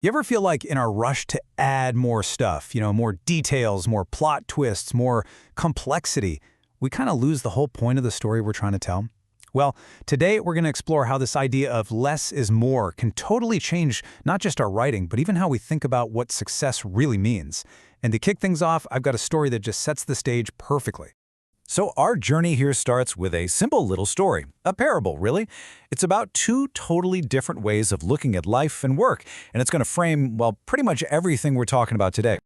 You ever feel like in our rush to add more stuff, more details, more plot twists, more complexity, we kind of lose the whole point of the story we're trying to tell? Well, today we're going to explore how this idea of less is more can totally change not just our writing, but even how we think about what success really means. And to kick things off, I've got a story that just sets the stage perfectly. So our journey here starts with a simple little story, a parable, really. It's about two totally different ways of looking at life and work, and it's going to frame, well, pretty much everything we're talking about today.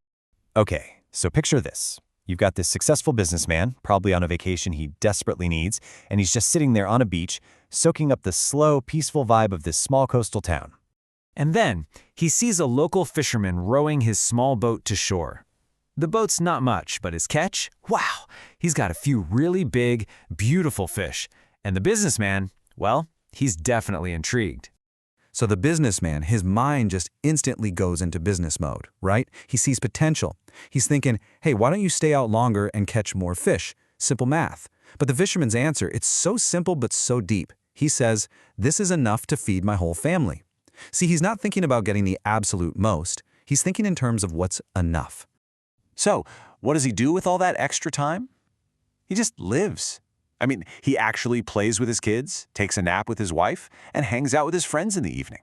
Okay, so picture this. You've got this successful businessman, probably on a vacation he desperately needs, and he's just sitting there on a beach, soaking up the slow, peaceful vibe of this small coastal town. And then, he sees a local fisherman rowing his small boat to shore. The boat's not much, but his catch? Wow! He's got a few really big, beautiful fish. And the businessman, well, he's definitely intrigued. So the businessman, his mind just instantly goes into business mode, right? He sees potential. He's thinking, hey, why don't you stay out longer and catch more fish? Simple math. But the fisherman's answer, it's so simple but so deep. He says, this is enough to feed my whole family. See, he's not thinking about getting the absolute most. He's thinking in terms of what's enough. So, what does he do with all that extra time? He just lives. I mean, he actually plays with his kids, takes a nap with his wife, and hangs out with his friends in the evening.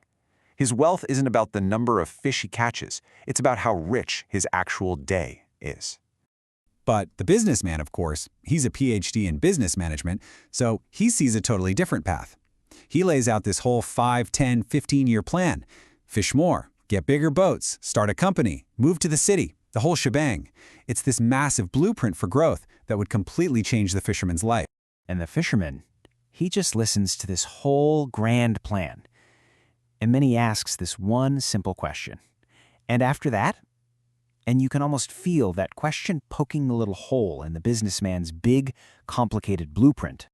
His wealth isn't about the number of fish he catches. It's about how rich his actual day is. But the businessman, of course, he's a PhD in business management, so he sees a totally different path. He lays out this whole 5, 10, 15-year plan. Fish more, get bigger boats, start a company, move to the city. The whole shebang. It's this massive blueprint for growth that would completely change the fisherman's life. And the fisherman, he just listens to this whole grand plan. And then he asks this one simple question. And after that, and you can almost feel that question poking the little hole in the businessman's big, complicated blueprint.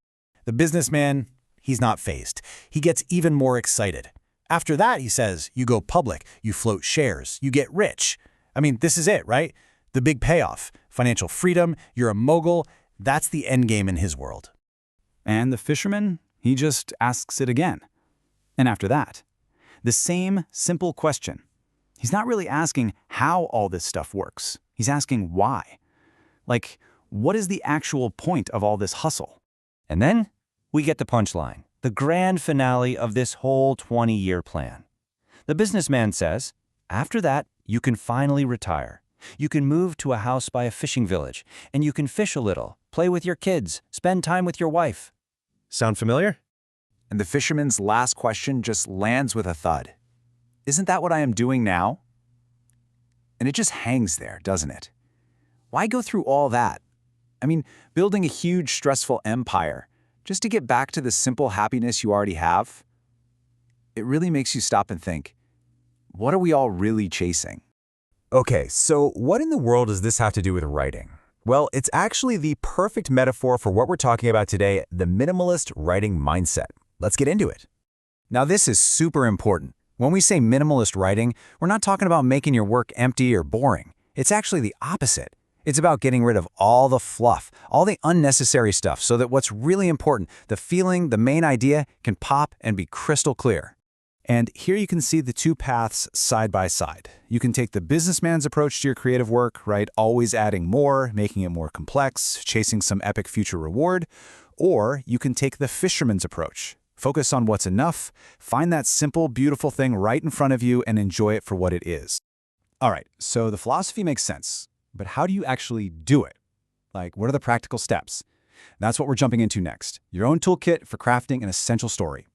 The businessman, he's not fazed. He gets even more excited. After that, he says, you go public, you float shares, you get rich. I mean, this is it, right? The big payoff. Financial freedom, you're a mogul. That's the end game in his world. And the fisherman, he just asks it again. And after that, the same simple question. He's not really asking how all this stuff works. He's asking why. Like, what is the actual point of all this hustle? And then we get the punchline, the grand finale of this whole 20-year plan. The businessman says, after that, you can finally retire. You can move to a house by a fishing village, and you can fish a little, play with your kids, spend time with your wife. Sound familiar? And the fisherman's last question just lands with a thud. Isn't that what I am doing now? And it just hangs there, doesn't it? Why go through all that? I mean, building a huge, stressful empire, just to get back to the simple happiness you already have? It really makes you stop and think, what are we all really chasing? Okay, so what in the world does this have to do with writing? Well, it's actually the perfect metaphor for what we're talking about today, the minimalist writing mindset. Let's get into it. Now, this is super important. When we say minimalist writing, we're not talking about making your work empty or boring. It's actually the opposite. It's about getting rid of all the fluff, all the unnecessary stuff, so that what's really important, the feeling, the main idea, can pop and be crystal clear. And here you can see the two paths side by side. You can take the businessman's approach to your creative work, right? Always adding more, making it more complex, chasing some epic future reward. Or you can take the fisherman's approach. Focus on what's enough, find that simple, beautiful thing right in front of you and enjoy it for what it is. All right, so the philosophy makes sense, but how do you actually do it? Like, what are the practical steps? That's what we're jumping into next. Your own toolkit for crafting an essential story.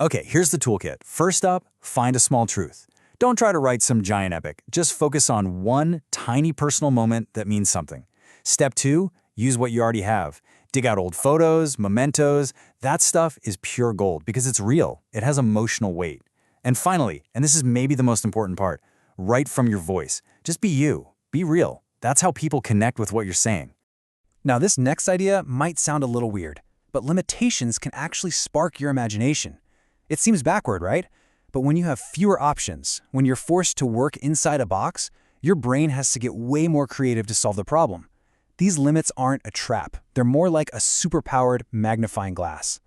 Okay, here's the toolkit. First up, find a small truth. Don't try to write some giant epic. Just focus on one tiny personal moment that means something. Step 2, use what you already have. Dig out old photos, mementos. That stuff is pure gold because it's real. It has emotional weight. And finally, and this is maybe the most important part, write from your voice. Just be you. Be real. That's how people connect with what you're saying. Now, this next idea might sound a little weird, but limitations can actually spark your imagination. It seems backward, right? But when you have fewer options, when you're forced to work inside a box, your brain has to get way more creative to solve the problem. These limits aren't a trap. They're more like a superpowered magnifying glass.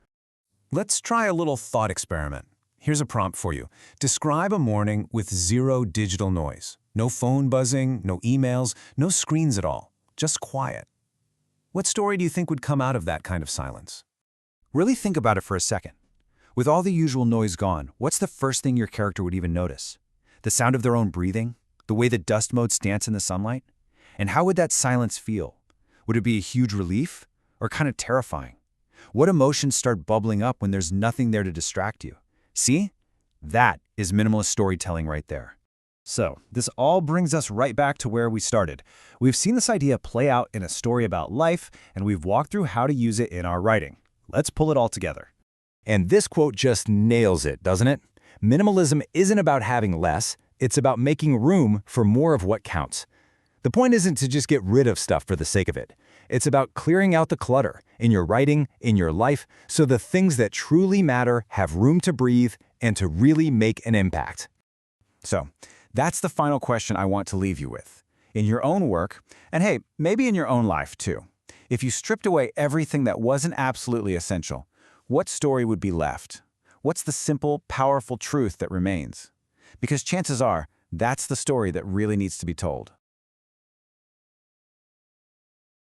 Let's try a little thought experiment. Here's a prompt for you. Describe a morning with zero digital noise. No phone buzzing, no emails, no screens at all. Just quiet. What story do you think would come out of that kind of silence? Really think about it for a second. With all the usual noise gone, what's the first thing your character would even notice? The sound of their own breathing? The way the dust motes dance in the sunlight? And how would that silence feel? Would it be a huge relief or kind of terrifying? What emotions start bubbling up when there's nothing there to distract you? See? That is minimalist storytelling right there. So, this all brings us right back to where we started. We've seen this idea play out in a story about life, and we've walked through how to use it in our writing. Let's pull it all together. And this quote just nails it, doesn't it? Minimalism isn't about having less, it's about making room for more of what counts. The point isn't to just get rid of stuff for the sake of it. It's about clearing out the clutter in your writing, in your life, so the things that truly matter have room to breathe and to really make an impact. So, that's the final question I want to leave you with. In your own work, and hey, maybe in your own life too, if you stripped away everything that wasn't absolutely essential, what story would be left? What's the simple, powerful truth that remains? Because chances are, that's the story that really needs to be told.